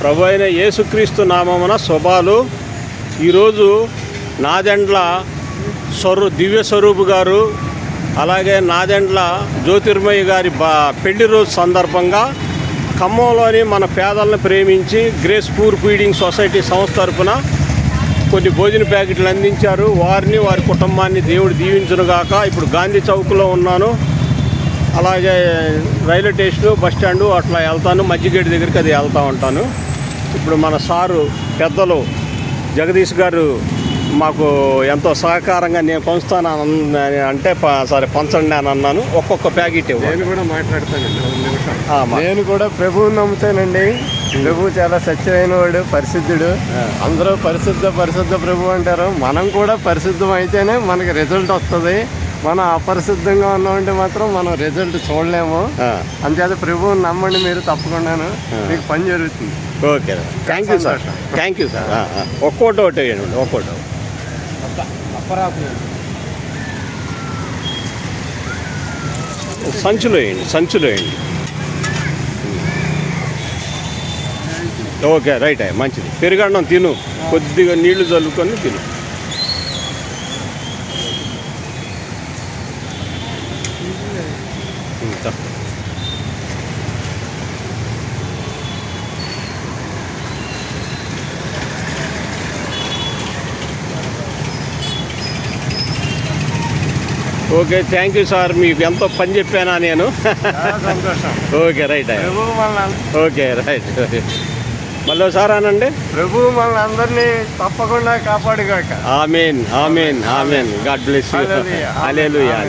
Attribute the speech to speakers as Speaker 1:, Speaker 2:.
Speaker 1: ప్రభు అయిన యేసుక్రీస్తు నామమున శుభాలు. ఈరోజు నాదెండ్ల దివ్య స్వరూపు గారు అలాగే నాదెండ్ల జ్యోతిర్మయ్య గారి పెళ్లి రోజు సందర్భంగా ఖమ్మంలోని మన పేదలను ప్రేమించి గ్రేస్ పూర్ ఫీడింగ్ సొసైటీ సంస్థ తరఫున కొన్ని భోజన ప్యాకెట్లు అందించారు. వారిని వారి కుటుంబాన్ని దేవుడు దీవించునుగాక. ఇప్పుడు గాంధీ చౌక్లో ఉన్నాను. అలాగే రైల్వే స్టేషను బస్ స్టాండు అట్లా వెళ్తాను. మధ్యగేట్ దగ్గరికి అది వెళ్తూ ఉంటాను. ఇప్పుడు మన సారు పెద్దలు జగదీష్ గారు మాకు ఎంతో సహకారంగా నేను పంచుతాను అంటే సరే పంచండి అని అన్నాను. ఒక్కొక్క ప్యాకెట్
Speaker 2: నేను కూడా మాట్లాడతానండి. నేను కూడా ప్రభువుని నమ్ముతానండి. ప్రభు చాలా సత్యమైన వాడు, పరిశుద్ధుడు. అందరూ పరిశుద్ధ ప్రభు అంటారు. మనం కూడా పరిశుద్ధం అయితేనే మనకి రిజల్ట్ వస్తుంది. మనం అపరిశుద్ధంగా ఉన్నామంటే మాత్రం మనం రిజల్ట్ చూడలేము. అంతేత ప్రభువుని నమ్మండి, మీరు తప్పకుండాను మీకు పని జరుగుతుంది.
Speaker 1: Okay, thank you sir. Thank you sir. ఒక్కోటి ఒకటి వేయండి, ఒక్కోటి సంచులో వేయండి, సంచులో వేయండి. Okay, right. మంచిది. పెరుగన్నం తిను, కొద్దిగా నీళ్లు చల్లుకొని తిను. Okay, thank you sir. మీకు ఎంతో పని చెప్పానా నేను? Okay, right. Okay, right. మళ్ళీ సార్ అనండి.
Speaker 2: ప్రభు మనల్ని అందరినీ తప్పకుండా కాపాడుగాక.
Speaker 1: Amen, amen, amen. God bless you. Hallelujah.